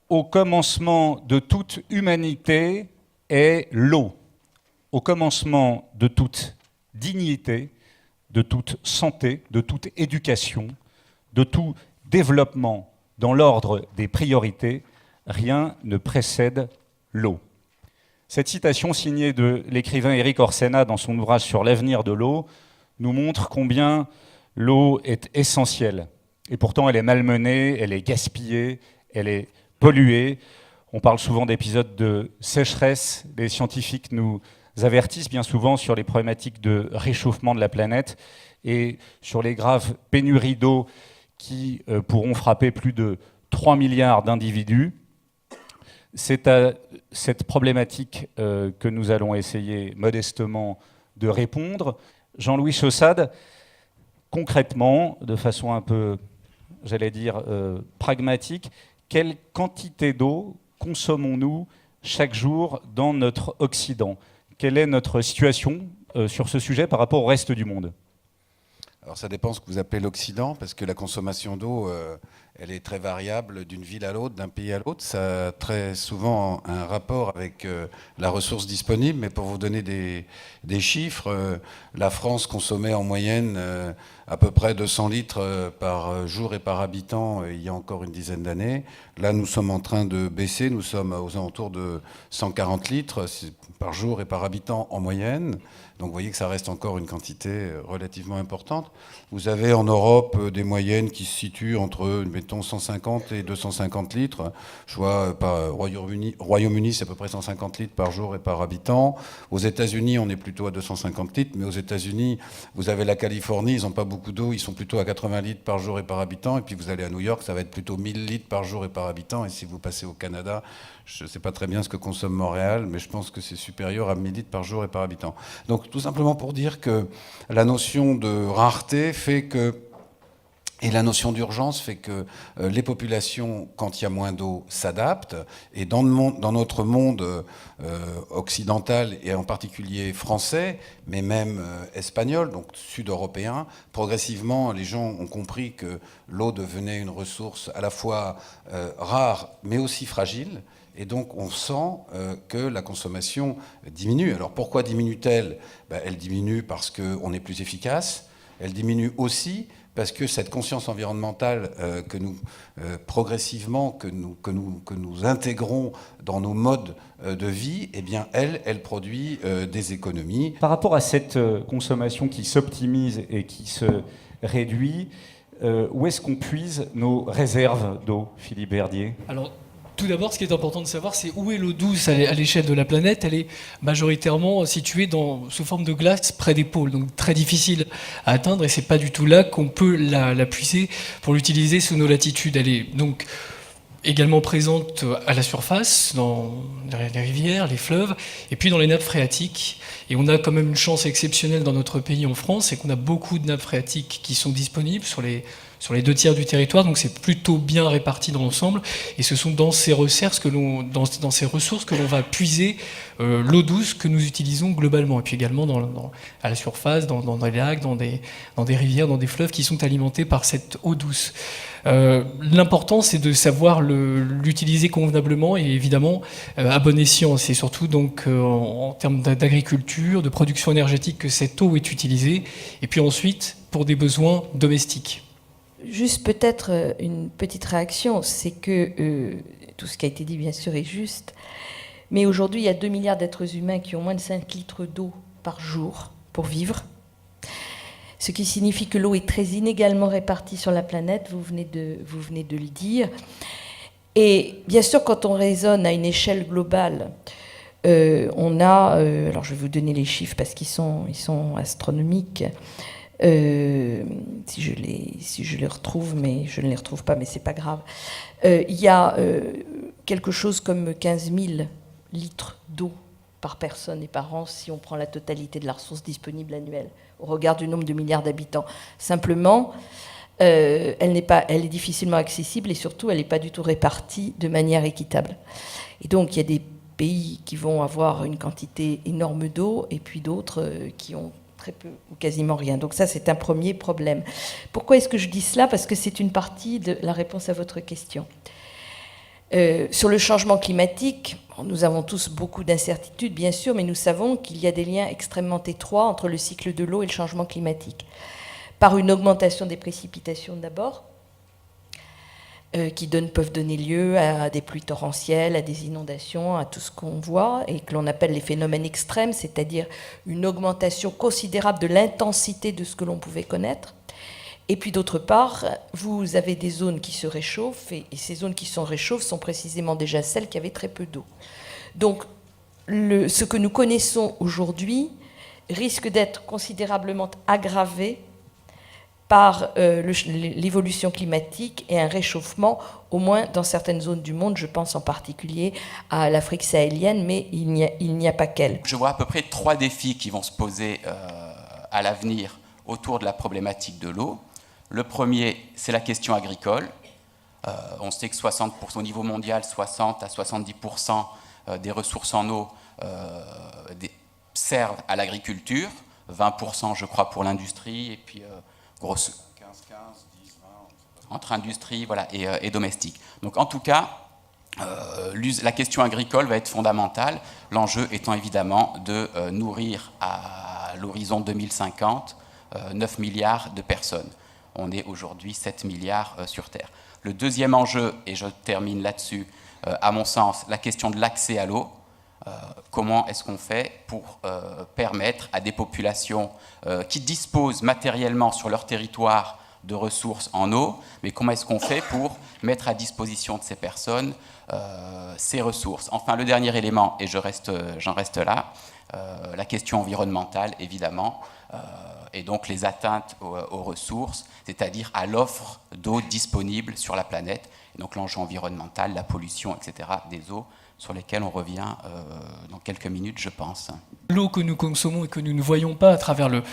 au commencement de toute humanité est l'eau. Au commencement de toute dignité, de toute santé, de toute éducation, de tout développement dans l'ordre des priorités, rien ne précède l'eau. Cette citation signée de l'écrivain Éric Orsena dans son ouvrage sur l'avenir de l'eau nous montre combien l'eau est essentielle. Et pourtant, elle est malmenée, elle est gaspillée, elle est polluée. On parle souvent d'épisodes de sécheresse. Les scientifiques nous avertissent bien souvent sur les problématiques de réchauffement de la planète et sur les graves pénuries d'eau qui pourront frapper plus de 3 milliards d'individus. C'est à cette problématique que nous allons essayer modestement de répondre. Jean-Louis Chaussade, concrètement, de façon un peu, j'allais dire, pragmatique, quelle quantité d'eau consommons-nous chaque jour dans notre Occident? Quelle est notre situation sur ce sujet par rapport au reste du monde? Alors ça dépend ce que vous appelez l'Occident, parce que la consommation d'eau, elle est très variable d'une ville à l'autre, d'un pays à l'autre. Ça a très souvent un rapport avec la ressource disponible. Mais pour vous donner des chiffres, la France consommait en moyenne à peu près 200 litres par jour et par habitant il y a encore une dizaine d'années. Là, nous sommes en train de baisser. Nous sommes aux alentours de 140 litres par jour et par habitant en moyenne. Donc vous voyez que ça reste encore une quantité relativement importante. Vous avez en Europe des moyennes qui se situent entre, mettons, 150 et 250 litres. Je vois, Royaume-Uni, c'est à peu près 150 litres par jour et par habitant. Aux États-Unis, on est plutôt à 250 litres, mais aux États-Unis, vous avez la Californie, ils n'ont pas beaucoup d'eau, ils sont plutôt à 80 litres par jour et par habitant. Et puis vous allez à New York, ça va être plutôt 1000 litres par jour et par habitant. Et si vous passez au Canada, je ne sais pas très bien ce que consomme Montréal, mais je pense que c'est supérieur à 1000 litres par jour et par habitant. Donc tout simplement pour dire que la notion de rareté fait que, et la notion d'urgence fait que les populations, quand il y a moins d'eau, s'adaptent. Et dans notre monde occidental, et en particulier français, mais même espagnol, donc sud-européen, progressivement, les gens ont compris que l'eau devenait une ressource à la fois rare, mais aussi fragile. Et donc on sent que la consommation diminue. Alors pourquoi diminue-t-elle? Elle diminue parce qu'on est plus efficace. Elle diminue aussi parce que cette conscience environnementale que nous progressivement que nous intégrons dans nos modes de vie, eh bien elle produit des économies. Par rapport à cette consommation qui s'optimise et qui se réduit, où est-ce qu'on puise nos réserves d'eau, Philippe Verdier? Alors, tout d'abord, ce qui est important de savoir, c'est où est l'eau douce à l'échelle de la planète. Elle est majoritairement située sous forme de glace près des pôles, donc très difficile à atteindre, et c'est pas du tout là qu'on peut la puiser pour l'utiliser sous nos latitudes. Elle est donc également présente à la surface, dans les rivières, les fleuves, et puis dans les nappes phréatiques. Et on a quand même une chance exceptionnelle dans notre pays, en France, c'est qu'on a beaucoup de nappes phréatiques qui sont disponibles sur les 2 tiers du territoire, donc c'est plutôt bien réparti dans l'ensemble. Et ce sont dans ces ressources que l'on va puiser l'eau douce que nous utilisons globalement. Et puis également à la surface, dans des lacs, dans des rivières, dans des fleuves qui sont alimentés par cette eau douce. L'important, c'est de savoir l'utiliser convenablement et évidemment à bon escient. C'est surtout donc en termes d'agriculture, de production énergétique que cette eau est utilisée. Et puis ensuite, pour des besoins domestiques. Juste peut-être une petite réaction, c'est que tout ce qui a été dit bien sûr est juste, mais aujourd'hui il y a 2 milliards d'êtres humains qui ont moins de 5 litres d'eau par jour pour vivre, ce qui signifie que l'eau est très inégalement répartie sur la planète, vous venez de le dire, et bien sûr quand on raisonne à une échelle globale, on a, alors je vais vous donner les chiffres parce qu'ils sont astronomiques, si je les retrouve, mais je ne les retrouve pas, mais c'est pas grave. Il y a quelque chose comme 15 000 litres d'eau par personne et par an si on prend la totalité de la ressource disponible annuelle au regard du nombre de milliards d'habitants. Simplement, elle est difficilement accessible et surtout, elle n'est pas du tout répartie de manière équitable. Et donc, il y a des pays qui vont avoir une quantité énorme d'eau et puis d'autres qui ont très peu ou quasiment rien. Donc ça, c'est un premier problème. Pourquoi est-ce que je dis cela? Parce que c'est une partie de la réponse à votre question. Sur le changement climatique, nous avons tous beaucoup d'incertitudes, bien sûr, mais nous savons qu'il y a des liens extrêmement étroits entre le cycle de l'eau et le changement climatique. Par une augmentation des précipitations d'abord, qui peuvent donner lieu à des pluies torrentielles, à des inondations, à tout ce qu'on voit et que l'on appelle les phénomènes extrêmes, c'est-à-dire une augmentation considérable de l'intensité de ce que l'on pouvait connaître. Et puis d'autre part, vous avez des zones qui se réchauffent, et ces zones qui se réchauffent sont précisément déjà celles qui avaient très peu d'eau. Donc ce que nous connaissons aujourd'hui risque d'être considérablement aggravé par l'évolution climatique et un réchauffement, au moins dans certaines zones du monde. Je pense en particulier à l'Afrique sahélienne, mais il n'y a pas qu'elle. Je vois à peu près 3 défis qui vont se poser à l'avenir autour de la problématique de l'eau. Le premier, c'est la question agricole. On sait que 60%, au niveau mondial, 60 à 70% des ressources en eau servent à l'agriculture, 20% je crois pour l'industrie, et puis grosse 15, 10, 20... entre industrie voilà, et domestique. Donc en tout cas, la question agricole va être fondamentale, l'enjeu étant évidemment de nourrir à l'horizon 2050 9 milliards de personnes. On est aujourd'hui 7 milliards sur Terre. Le deuxième enjeu, et je termine là-dessus, à mon sens, la question de l'accès à l'eau. Comment est-ce qu'on fait pour permettre à des populations qui disposent matériellement sur leur territoire de ressources en eau, mais comment est-ce qu'on fait pour mettre à disposition de ces personnes ces ressources? Enfin, le dernier élément, et j'en reste là, la question environnementale, évidemment, et donc les atteintes aux ressources, c'est-à-dire à l'offre d'eau disponible sur la planète, et donc l'enjeu environnemental, la pollution, etc., des eaux, sur lesquelles on revient dans quelques minutes, je pense. L'eau que nous consommons et que nous ne voyons pas à travers le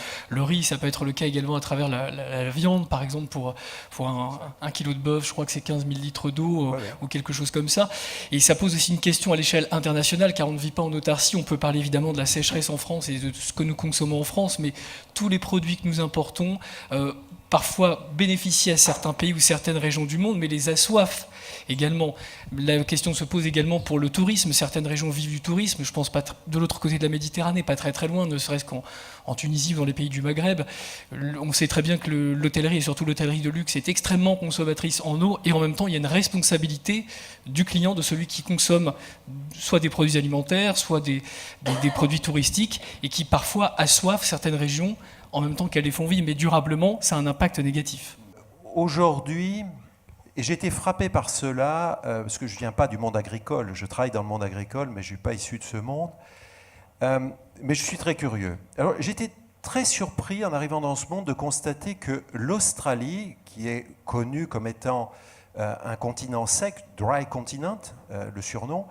riz, ça peut être le cas également à travers la viande, par exemple, pour un kilo de bœuf, je crois que c'est 15 000 litres d'eau ou quelque chose comme ça. Et ça pose aussi une question à l'échelle internationale, car on ne vit pas en autarcie. On peut parler évidemment de la sécheresse en France et de ce que nous consommons en France, mais tous les produits que nous importons parfois bénéficient à certains pays ou certaines régions du monde, mais les assoiffent également. La question se pose également pour le tourisme. Certaines régions vivent du tourisme. Je pense pas de l'autre côté de la Méditerranée, pas très très loin, ne serait-ce qu'en Tunisie ou dans les pays du Maghreb. On sait très bien que l'hôtellerie, et surtout l'hôtellerie de luxe, est extrêmement consommatrice en eau, et en même temps, il y a une responsabilité du client, de celui qui consomme soit des produits alimentaires, soit des produits touristiques, et qui parfois assoiffent certaines régions en même temps qu'elles les font vivre, mais durablement, ça a un impact négatif. Aujourd'hui, et j'ai été frappé par cela, parce que je ne viens pas du monde agricole, je travaille dans le monde agricole, mais je ne suis pas issu de ce monde, mais je suis très curieux. Alors, j'étais très surpris en arrivant dans ce monde de constater que l'Australie, qui est connue comme étant un continent sec, dry continent, le surnom,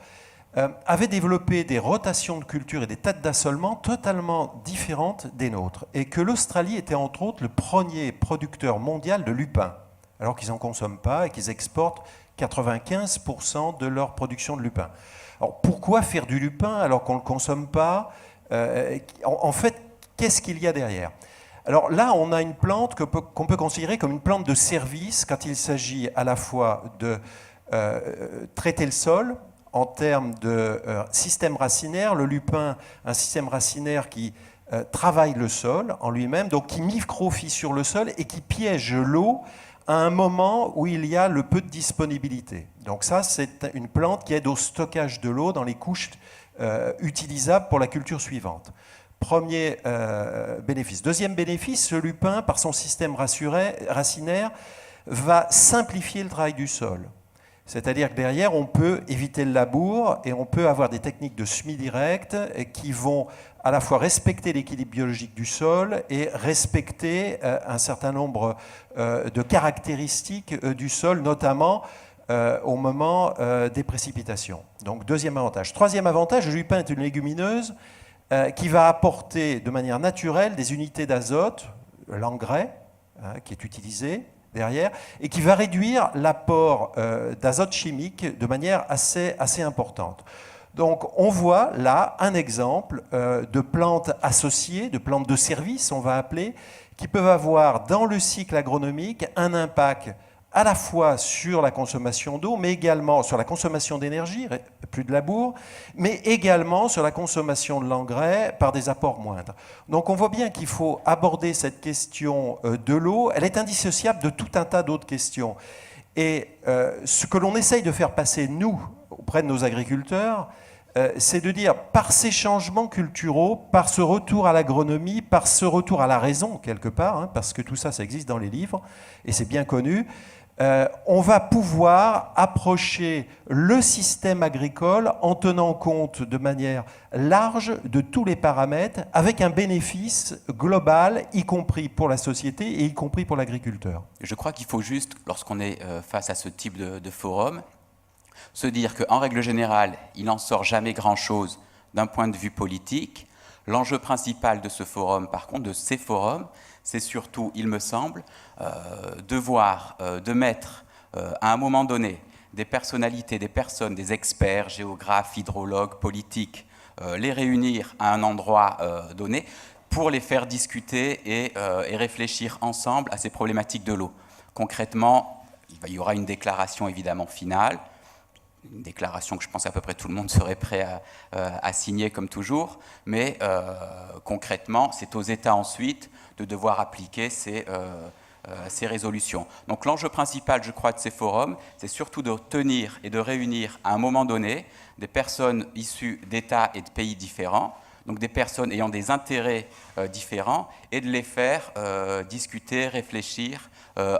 avait développé des rotations de culture et des têtes d'assolement totalement différentes des nôtres. Et que l'Australie était entre autres le premier producteur mondial de lupin, alors qu'ils n'en consomment pas et qu'ils exportent 95% de leur production de lupin. Alors pourquoi faire du lupin alors qu'on ne le consomme pas? En fait, qu'est-ce qu'il y a derrière? Alors là, on a une plante qu'on peut considérer comme une plante de service quand il s'agit à la fois de traiter le sol, en termes de système racinaire, le lupin, un système racinaire qui travaille le sol en lui-même, donc qui microfie sur le sol et qui piège l'eau à un moment où il y a le peu de disponibilité. Donc ça, c'est une plante qui aide au stockage de l'eau dans les couches utilisables pour la culture suivante. Premier bénéfice. Deuxième bénéfice, ce lupin, par son système racinaire, va simplifier le travail du sol. C'est-à-dire que derrière, on peut éviter le labour et on peut avoir des techniques de semis direct qui vont à la fois respecter l'équilibre biologique du sol et respecter un certain nombre de caractéristiques du sol, notamment au moment des précipitations. Donc, deuxième avantage. Troisième avantage, le lupin est une légumineuse qui va apporter de manière naturelle des unités d'azote, l'engrais qui est utilisé derrière, et qui va réduire l'apport d'azote chimique de manière assez importante. Donc on voit là un exemple de plantes associées, de plantes de service, on va appeler, qui peuvent avoir dans le cycle agronomique un impact à la fois sur la consommation d'eau, mais également sur la consommation d'énergie, plus de labour, mais également sur la consommation de l'engrais par des apports moindres. Donc on voit bien qu'il faut aborder cette question de l'eau. Elle est indissociable de tout un tas d'autres questions. Et ce que l'on essaye de faire passer, nous, auprès de nos agriculteurs, c'est de dire, par ces changements culturaux, par ce retour à l'agronomie, par ce retour à la raison, quelque part, hein, parce que tout ça, ça existe dans les livres, et c'est bien connu, on va pouvoir approcher le système agricole en tenant compte de manière large de tous les paramètres, avec un bénéfice global, y compris pour la société et y compris pour l'agriculteur. Je crois qu'il faut juste, lorsqu'on est face à ce type de forum, se dire qu'en règle générale, il n'en sort jamais grand-chose d'un point de vue politique. L'enjeu principal de ce forum, par contre, de ces forums, c'est surtout, il me semble, de mettre à un moment donné des personnalités, des personnes, des experts, géographes, hydrologues, politiques, les réunir à un endroit donné pour les faire discuter et réfléchir ensemble à ces problématiques de l'eau. Concrètement, il y aura une déclaration évidemment finale, une déclaration que je pense à peu près tout le monde serait prêt à signer comme toujours, mais concrètement, c'est aux États ensuite de devoir appliquer ces résolutions. Donc l'enjeu principal, je crois, de ces forums, c'est surtout de tenir et de réunir à un moment donné des personnes issues d'États et de pays différents, donc des personnes ayant des intérêts différents, et de les faire discuter, réfléchir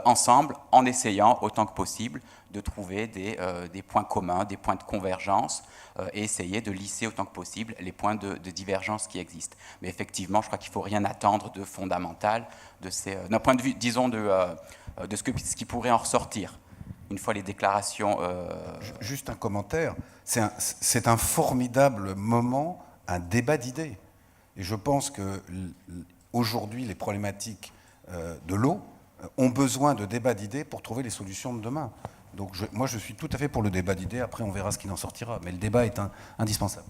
ensemble, en essayant autant que possible de trouver des points communs, des points de convergence, et essayer de lisser autant que possible les points de divergence qui existent. Mais effectivement, je crois qu'il ne faut rien attendre de fondamental d'un point de vue, disons, de ce qui pourrait en ressortir une fois les déclarations... Juste un commentaire. C'est un formidable moment, un débat d'idées. Et je pense qu'aujourd'hui, les problématiques de l'eau ont besoin de débats d'idées pour trouver les solutions de demain. Donc moi, je suis tout à fait pour le débat d'idées. Après, on verra ce qu'il en sortira. Mais le débat est indispensable.